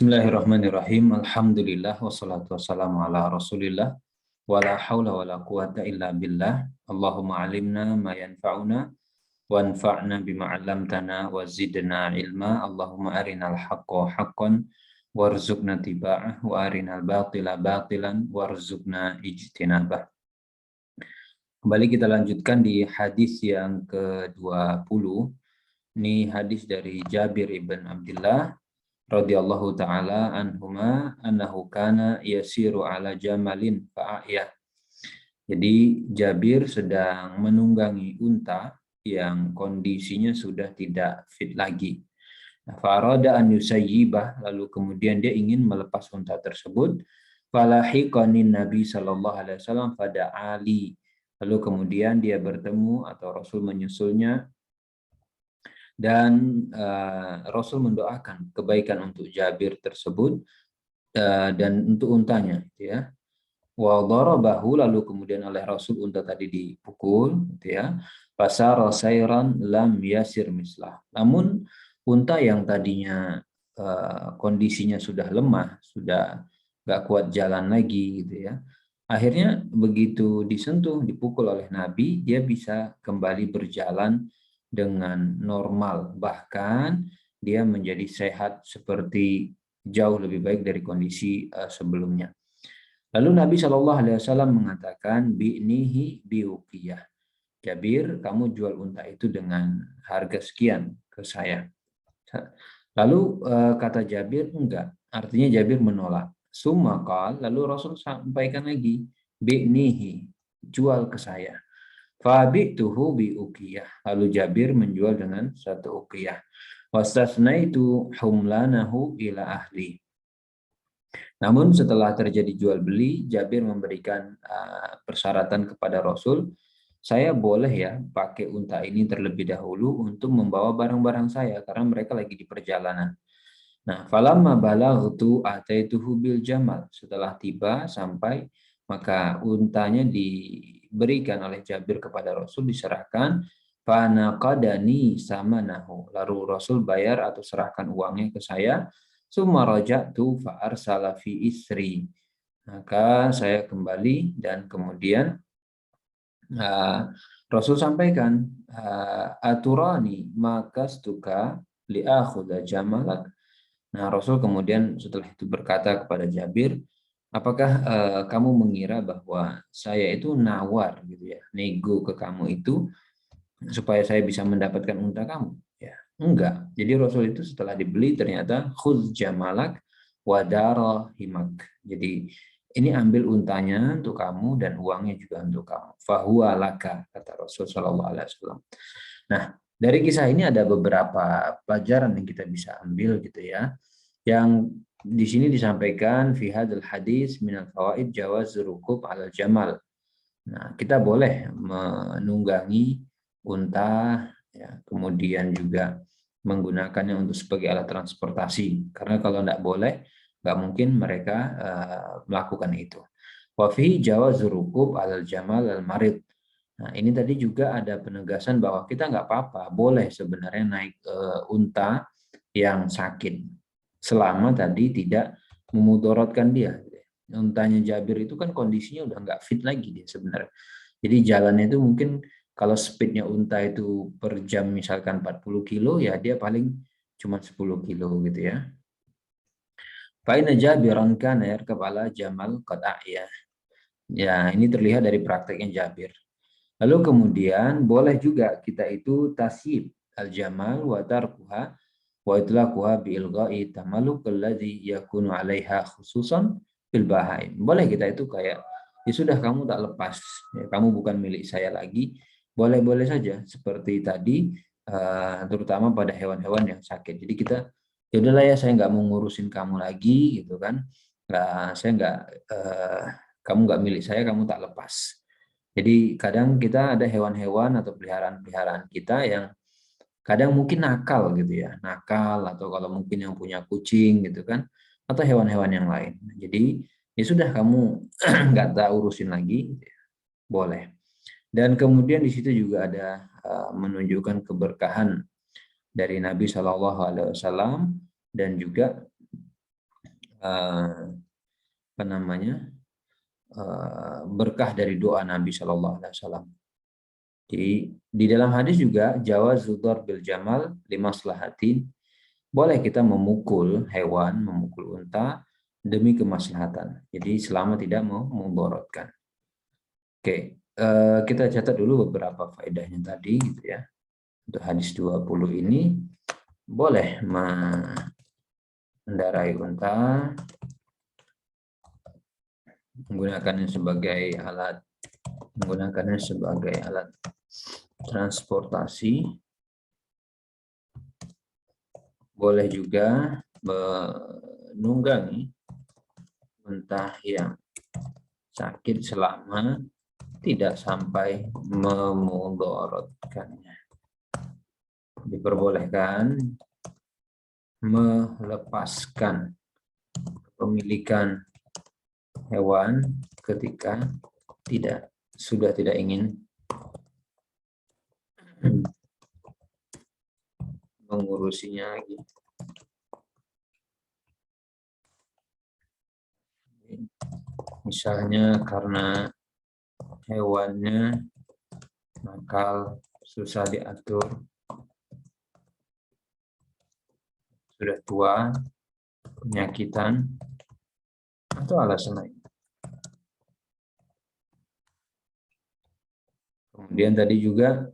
Bismillahirrahmanirrahim. Alhamdulillah wassalatu wassalamu ala Rasulillah wala haula wala quwata illa billah. Allahumma alimna ma yanfa'una wanfa'na bima 'allamtana wa zidna ilma. Allahumma arinal haqqa haqqan warzuqna tiba'ah wa arinal batila batilan warzuqna ijtinabah. Kembali kita lanjutkan di hadis yang ke-20. Ini hadis dari Jabir ibn Abdullah radhiyallahu taala anhuma annahu kana yasiru ala jamalin fa'aya. Jadi Jabir sedang menunggangi unta yang kondisinya sudah tidak fit lagi. Farada an yusayyibah, lalu kemudian dia ingin melepas unta tersebut. Falahiqanin Nabi sallallahu alaihi wasallam fada'ali. Lalu kemudian dia bertemu atau Rasul menyusulnya dan Rasul mendoakan kebaikan untuk Jabir tersebut dan untuk untanya, gitu ya. Wa darabahu, lalu kemudian oleh Rasul unta tadi dipukul, gitu ya. Fasara sayran lam yasir mislah. Namun unta yang tadinya kondisinya sudah lemah, sudah nggak kuat jalan lagi, gitu ya. Akhirnya begitu disentuh, dipukul oleh Nabi, dia bisa kembali berjalan dengan normal. Bahkan dia menjadi sehat seperti jauh lebih baik dari kondisi sebelumnya. Lalu Nabi Shallallahu Alaihi Wasallam mengatakan, bi'nihi biuqiyah. Jabir, kamu jual unta itu dengan harga sekian ke saya. Lalu kata Jabir, enggak. Artinya Jabir menolak. Summa qal, lalu Rasul sampaikan lagi, bi'nihi, jual ke saya. Fabi'tuhu biuqiyah. Lalu Jabir menjual dengan satu uqiyah. Wastasnaitu humlanahu ila ahli. Namun setelah terjadi jual beli, Jabir memberikan persyaratan kepada Rasul, saya boleh ya pakai unta ini terlebih dahulu untuk membawa barang-barang saya karena mereka lagi di perjalanan. Nah, falamma balaghtu ataituhu bil jamal. Setelah tiba sampai, maka untanya diberikan oleh Jabir kepada Rasul, diserahkan. Fanaqadani samanahu. Lalu Rasul bayar atau serahkan uangnya ke saya. Summa raja'tu fa arsala fi isri. Maka saya kembali dan kemudian Rasul sampaikan, aturani makastuka li'akhudha jamalak. Nah, Rasul kemudian setelah itu berkata kepada Jabir, apakah kamu mengira bahwa saya itu nawar gitu ya, nego ke kamu itu supaya saya bisa mendapatkan unta kamu? Ya, enggak. Jadi Rasul itu setelah dibeli ternyata khudz jamalak wadara himak. Jadi ini ambil untanya untuk kamu dan uangnya juga untuk kamu. Fahuwa laka, kata Rasul sallallahu alaihi wasallam. Nah, dari kisah ini ada beberapa pelajaran yang kita bisa ambil gitu ya. Yang di sini disampaikan fi hadzal hadis minal fawaid jawaz rukub alal jamal. Nah, kita boleh menunggangi unta ya, kemudian juga menggunakannya untuk sebagai alat transportasi. Karena kalau tidak boleh, nggak mungkin mereka melakukan itu. Wa fi jawaz rukub alal jamal al marid. Nah, ini tadi juga ada penegasan bahwa kita nggak apa-apa, boleh sebenarnya naik unta yang sakit, selama tadi tidak memudaratkan dia. Untanya Jabir itu kan kondisinya udah nggak fit lagi dia sebenarnya. Jadi jalannya itu mungkin kalau speednya unta itu per jam misalkan 40 kilo, ya dia paling cuma 10 kilo gitu ya. Fa'ina Jabiran kana yarkab ala jamal qad a'ya. Ya, ini terlihat dari prakteknya Jabir. Lalu kemudian boleh juga kita itu tasyib al-jamal wa tarkuha wa itlaquha bi ilgha'i tamalluq alladhi yakunu 'alaiha khususan fil bahaim. Boleh kita itu kayak, ya sudah kamu tak lepas, ya, kamu bukan milik saya lagi. Boleh-boleh saja seperti tadi, terutama pada hewan-hewan yang sakit. Jadi kita, ya udahlah ya, saya nggak mau ngurusin kamu lagi gitu kan. Saya nggak, kamu nggak milik saya, kamu tak lepas. Jadi kadang kita ada hewan-hewan atau peliharaan-peliharaan kita yang kadang mungkin nakal gitu ya, nakal, atau kalau mungkin yang punya kucing gitu kan, atau hewan-hewan yang lain. Jadi ya sudah, kamu nggak tak urusin lagi, boleh. Dan kemudian di situ juga ada menunjukkan keberkahan dari Nabi Shallallahu Alaihi Wasallam dan juga apa namanya, berkah dari doa Nabi Shallallahu Alaihi Wasallam. Jadi di dalam hadis juga jawazud darbil jamal limaslahatin, boleh kita memukul hewan, memukul unta demi kemaslahatan. Jadi selama tidak mau memborotkan. Oke, kita catat dulu beberapa faedahnya tadi gitu ya. Untuk hadis 20 ini boleh mengendarai unta, menggunakannya sebagai alat transportasi. Boleh juga menunggangi unta yang sakit selama tidak sampai memudaratkannya. Diperbolehkan melepaskan kepemilikan hewan ketika sudah tidak ingin mengurusinya lagi. Misalnya karena hewannya nakal, susah diatur, sudah tua, penyakitan, atau alasan lain. Kemudian tadi juga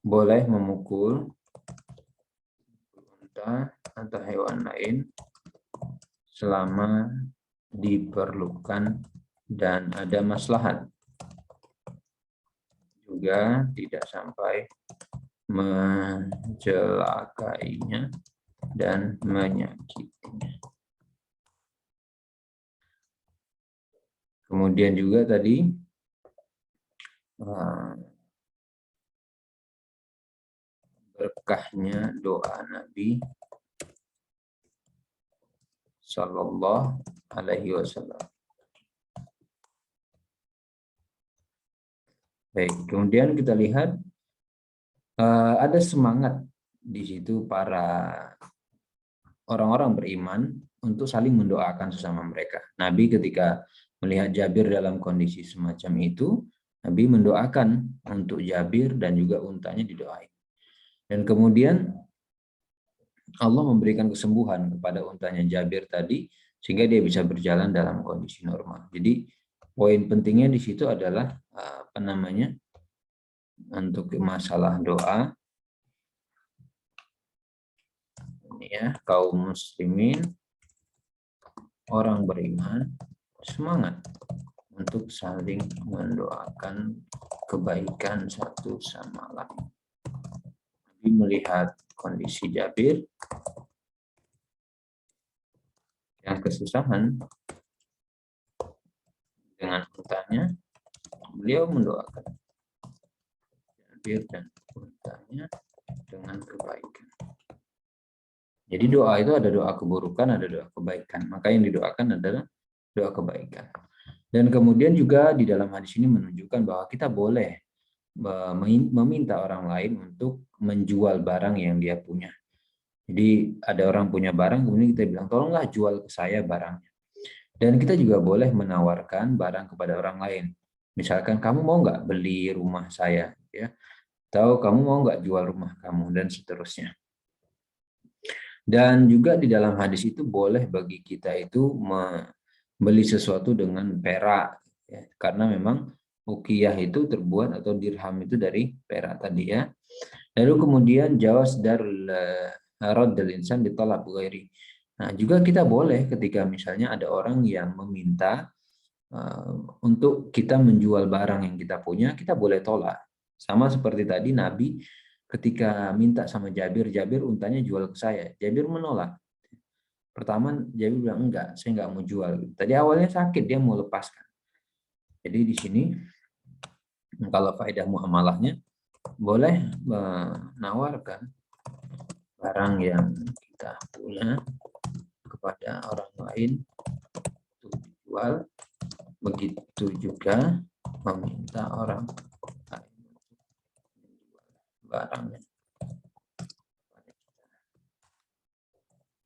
boleh memukul unta atau hewan lain selama diperlukan dan ada maslahat. Juga tidak sampai mencelakainya dan menyakitinya. Kemudian juga tadi berkahnya doa Nabi Sallallahu Alaihi Wasallam. Baik, kemudian kita lihat ada semangat di situ para orang-orang beriman untuk saling mendoakan sesama mereka. Nabi ketika melihat Jabir dalam kondisi semacam itu, Nabi mendoakan untuk Jabir dan juga untanya didoain. Dan kemudian Allah memberikan kesembuhan kepada untanya Jabir tadi sehingga dia bisa berjalan dalam kondisi normal. Jadi poin pentingnya di situ adalah untuk masalah doa ini ya, kaum muslimin, orang beriman semangat untuk saling mendoakan kebaikan satu sama lain. Nabi melihat kondisi Jabir yang kesusahan dengan untanya, beliau mendoakan Jabir dan untanya dengan kebaikan. Jadi doa itu ada doa keburukan, ada doa kebaikan. Maka yang didoakan adalah doa kebaikan. Dan kemudian juga di dalam hadis ini menunjukkan bahwa kita boleh meminta orang lain untuk menjual barang yang dia punya. Jadi ada orang punya barang, kemudian kita bilang, tolonglah jual ke saya barangnya. Dan kita juga boleh menawarkan barang kepada orang lain. Misalkan, kamu mau nggak beli rumah saya? Ya, atau kamu mau nggak jual rumah kamu? Dan seterusnya. Dan juga di dalam hadis itu boleh bagi kita itu membeli sesuatu dengan perak, ya, karena memang uqiyah itu terbuat atau dirham itu dari perak tadi ya. Lalu kemudian jawaz darul raddul insan ditolak ghairi. Nah, juga kita boleh ketika misalnya ada orang yang meminta untuk kita menjual barang yang kita punya, kita boleh tolak. Sama seperti tadi Nabi ketika minta sama Jabir, Jabir untanya jual ke saya. Jabir menolak. Pertama Jabir bilang enggak, saya enggak mau jual. Tadi awalnya sakit, dia mau lepaskan. Jadi di sini kalau faedah muamalahnya boleh menawarkan barang yang kita punya kepada orang lain untuk dijual. Begitu juga meminta orang lain barangnya.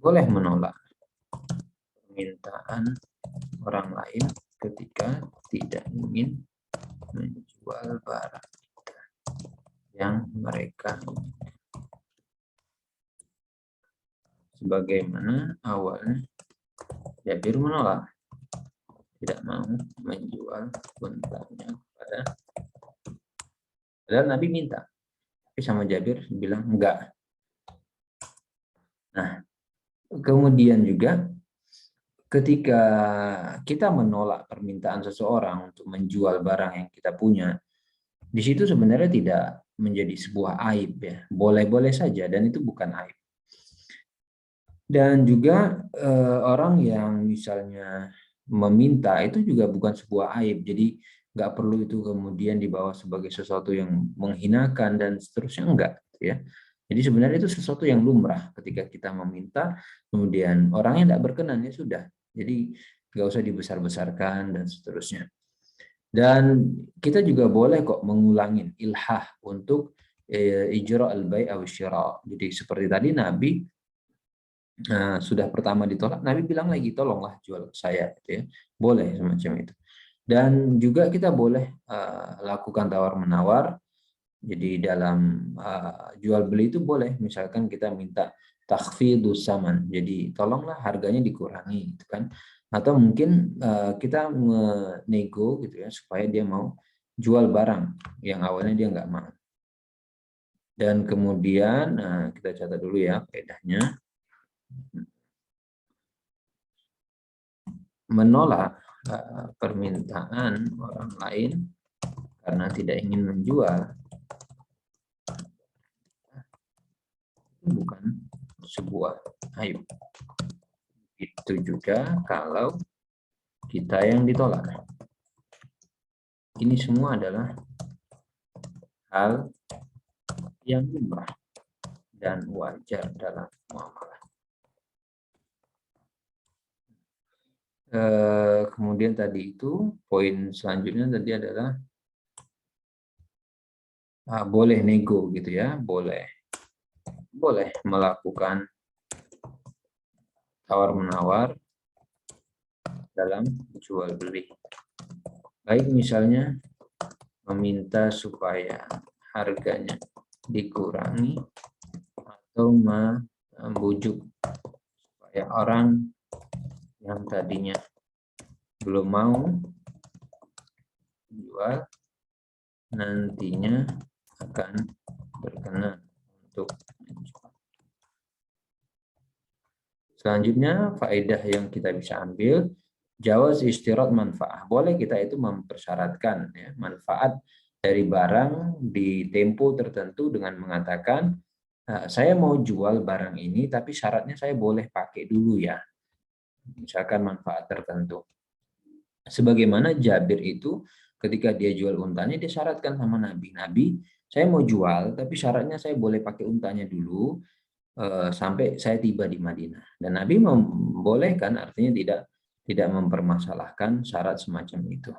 Boleh menolak. permintaan orang lain ketika tidak ingin menjual barang yang mereka inginkan. Sebagaimana awalnya Jabir menolak, tidak mau menjual untanya kepada, padahal Nabi minta, tapi sama Jabir bilang enggak. Nah, kemudian juga ketika kita menolak permintaan seseorang untuk menjual barang yang kita punya, di situ sebenarnya tidak menjadi sebuah aib ya, boleh-boleh saja dan itu bukan aib. Dan juga orang yang misalnya meminta itu juga bukan sebuah aib, jadi nggak perlu itu kemudian dibawa sebagai sesuatu yang menghinakan dan seterusnya, enggak ya. Jadi sebenarnya itu sesuatu yang lumrah ketika kita meminta, kemudian orangnya tidak berkenan, ya sudah. Jadi nggak usah dibesar-besarkan dan seterusnya. Dan kita juga boleh kok mengulangin ilhah untuk ijra al-bai' aw syira. Jadi seperti tadi Nabi sudah pertama ditolak, Nabi bilang lagi, tolonglah jual saya, gitu ya. Boleh semacam itu. Dan juga kita boleh lakukan tawar-menawar. Jadi dalam jual beli itu boleh, misalkan kita minta takhfidus saman, jadi tolonglah harganya dikurangi, gitu kan. Atau mungkin kita menego gitu ya, supaya dia mau jual barang yang awalnya dia nggak mau. Dan kemudian kita catat dulu ya kaidahnya. Menolak permintaan orang lain karena tidak ingin menjual itu bukan sebuah aib. Itu juga kalau kita yang ditolak. Ini semua adalah hal yang lumrah dan wajar dalam muamalah. Kemudian tadi itu poin selanjutnya tadi adalah boleh nego gitu ya, boleh melakukan tawar-menawar dalam jual beli. Baik misalnya meminta supaya harganya dikurangi atau membujuk supaya orang yang tadinya belum mau jual nantinya akan berkenan untuk menjual. Selanjutnya faedah yang kita bisa ambil, jawaz istirat manfaat. Boleh kita itu mempersyaratkan ya, manfaat dari barang di tempo tertentu dengan mengatakan saya mau jual barang ini tapi syaratnya saya boleh pakai dulu ya. Misalkan manfaat tertentu. Sebagaimana Jabir itu ketika dia jual untanya dia syaratkan sama Nabi. Nabi, saya mau jual tapi syaratnya saya boleh pakai untanya dulu sampai saya tiba di Madinah. Dan Nabi membolehkan, artinya tidak mempermasalahkan syarat semacam itu.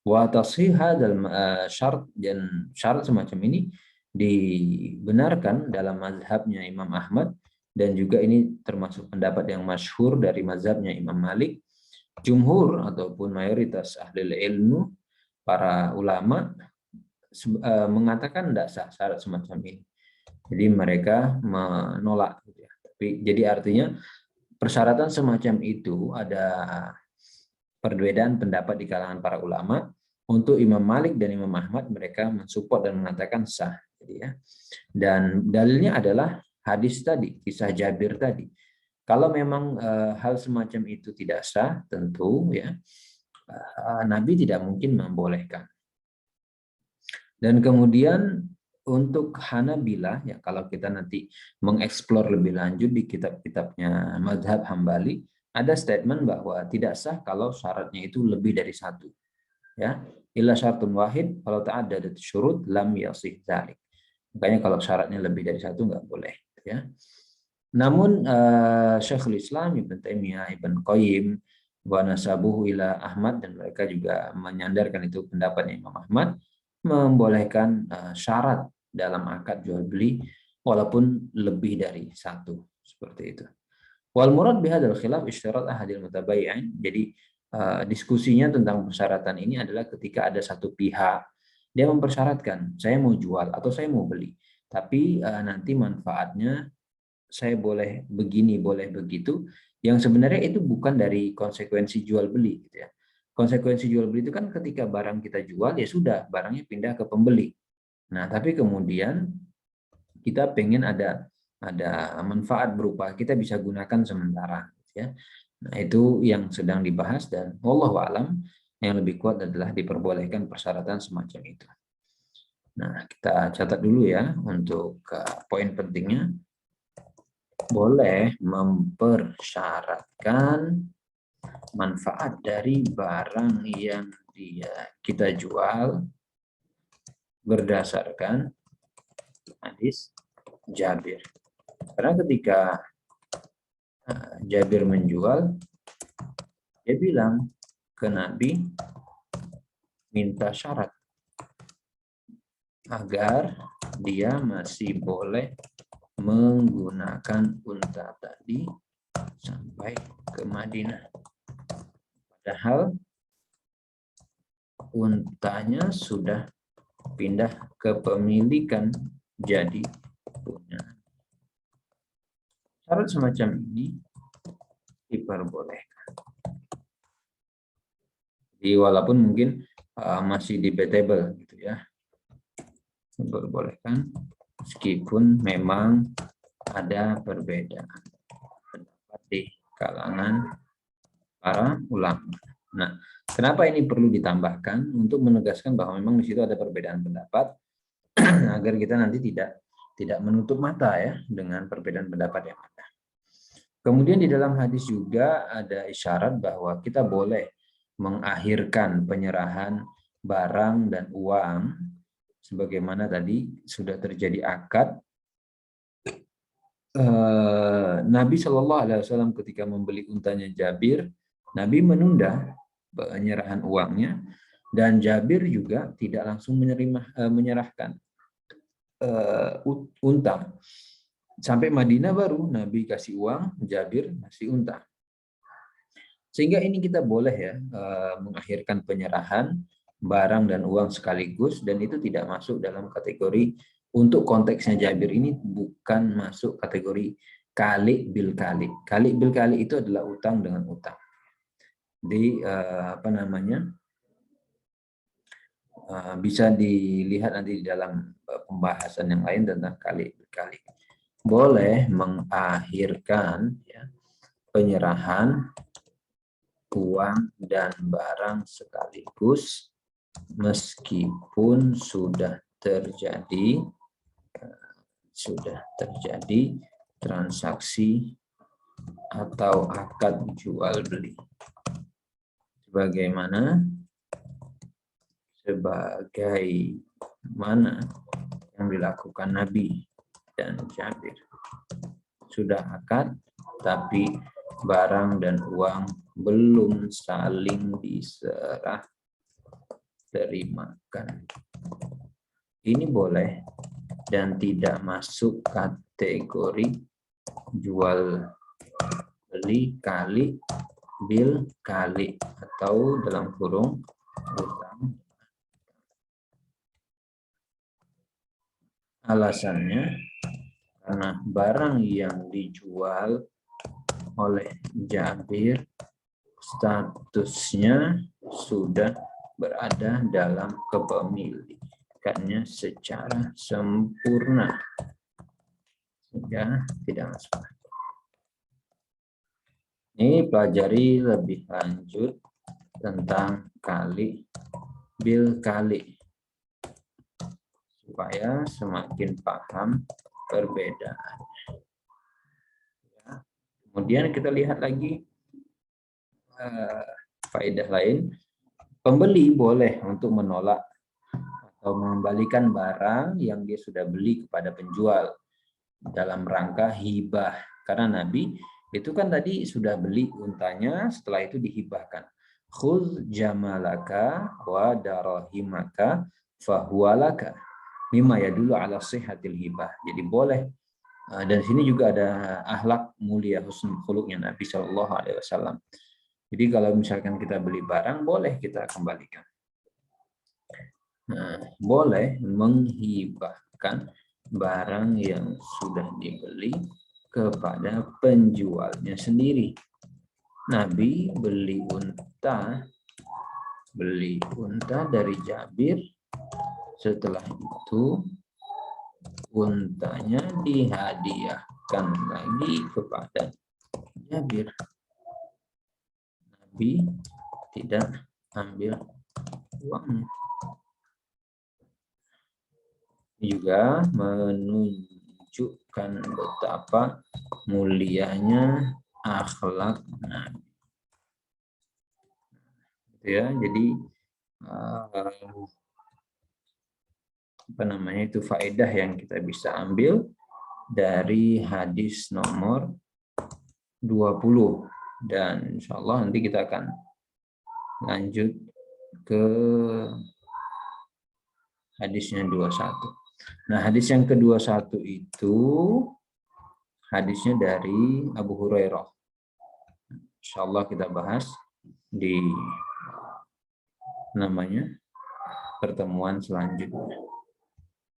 Wa tashiha dalam syarat, dan syarat semacam ini dibenarkan dalam mazhabnya Imam Ahmad, dan juga ini termasuk pendapat yang masyhur dari mazhabnya Imam Malik. Jumhur ataupun mayoritas ahli ilmu, para ulama mengatakan tidak sah syarat semacam ini. Jadi mereka menolak. Tapi jadi artinya persyaratan semacam itu ada perbedaan pendapat di kalangan para ulama. Untuk Imam Malik dan Imam Ahmad mereka mensupport dan mengatakan sah. Jadi ya. Dan dalilnya adalah hadis tadi, kisah Jabir tadi. Kalau memang hal semacam itu tidak sah, tentu ya Nabi tidak mungkin membolehkan. Dan kemudian untuk Hanabilah, ya kalau kita nanti mengeksplor lebih lanjut di kitab-kitabnya Mazhab Hambali, ada statement bahwa tidak sah kalau syaratnya itu lebih dari satu. Ya, illa syartun wahid, kalau ta'addadat syurut lam yasih dzalik. Makanya kalau syaratnya lebih dari satu nggak boleh. Ya. Namun Syekhul Islam Ibn Taimiyah, Ibn Qayyim, wa nasabuhu ila Ahmad, dan mereka juga menyandarkan itu pendapatnya Imam Ahmad, membolehkan syarat dalam akad jual beli walaupun lebih dari satu, seperti itu. Wal murad bihadzal khilaf isyarat ahadil mutabayyin. Jadi diskusinya tentang persyaratan ini adalah ketika ada satu pihak dia mempersyaratkan saya mau jual atau saya mau beli, tapi nanti manfaatnya saya boleh begini, boleh begitu, yang sebenarnya itu bukan dari konsekuensi jual beli gitu ya. Konsekuensi jual beli itu kan ketika barang kita jual ya sudah barangnya pindah ke pembeli. Nah, tapi kemudian kita pengen ada manfaat berupa kita bisa gunakan sementara gitu ya. Nah, itu yang sedang dibahas dan wallahu alam yang lebih kuat adalah diperbolehkan persyaratan semacam itu. Nah, kita catat dulu ya untuk poin pentingnya. Boleh mempersyaratkan manfaat dari barang yang kita jual berdasarkan hadis Jabir. Karena ketika Jabir menjual, dia bilang ke Nabi minta syarat agar dia masih boleh menggunakan unta tadi sampai ke Madinah. Padahal untanya sudah pindah kepemilikan jadi punya. Syarat semacam ini diperbolehkan. Jadi walaupun mungkin masih debatable gitu ya. Diperbolehkan meskipun memang ada perbedaan pendapat di kalangan para ulama. Nah, kenapa ini perlu ditambahkan untuk menegaskan bahwa memang di situ ada perbedaan pendapat agar kita nanti tidak menutup mata ya dengan perbedaan pendapat yang ada. Kemudian di dalam hadis juga ada isyarat bahwa kita boleh mengakhirkan penyerahan barang dan uang sebagaimana tadi sudah terjadi akad. Nabi Shallallahu Alaihi Wasallam ketika membeli untanya Jabir, Nabi menunda penyerahan uangnya dan Jabir juga tidak langsung menyerahkan unta. Sampai Madinah baru Nabi kasih uang, Jabir kasih unta. Sehingga ini kita boleh ya mengakhirkan penyerahan barang dan uang sekaligus dan itu tidak masuk dalam kategori untuk konteksnya Jabir ini bukan masuk kategori kali bil kali. Kali bil kali itu adalah utang dengan utang. Di bisa dilihat nanti di dalam pembahasan yang lain tentang kali bil kali. Boleh mengakhirkan ya, penyerahan uang dan barang sekaligus meskipun sudah terjadi transaksi atau akad jual beli sebagaimana yang dilakukan Nabi dan Jabir. Sudah akad tapi barang dan uang belum saling diserah terimakan. Ini boleh dan tidak masuk kategori jual beli kali bil kali atau dalam kurung utang. Alasannya karena barang yang dijual oleh Jabir statusnya sudah berada dalam kepemilikannya secara sempurna sehingga tidak masuk. Ini pelajari lebih lanjut tentang kali bil kali supaya semakin paham perbedaan. Ya. Kemudian kita lihat lagi faedah lain. Pembeli boleh untuk menolak atau mengembalikan barang yang dia sudah beli kepada penjual dalam rangka hibah. Karena Nabi itu kan tadi sudah beli untanya, setelah itu dihibahkan. Khudz jamalaka wa darahimaka fahuwalaka. Mimma yadullu ala sihhatil hibah. Jadi boleh Dan sini juga ada akhlak mulia, husnul khuluqnya Nabi Shallallahu Alaihi Wasallam. Jadi kalau misalkan kita beli barang, boleh kita kembalikan. Nah, boleh menghibahkan barang yang sudah dibeli kepada penjualnya sendiri. Nabi beli unta dari Jabir. Setelah itu untanya dihadiahkan lagi kepada Jabir. Nabi tidak ambil uangnya. Juga menunjukkan betapa mulianya akhlak Nabi. Ya, jadi itu faedah yang kita bisa ambil dari hadis nomor 20, dan insya Allah nanti kita akan lanjut ke hadisnya 21. Nah, hadis yang ke-21 itu hadisnya dari Abu Hurairah. Insya Allah kita bahas di pertemuan selanjutnya.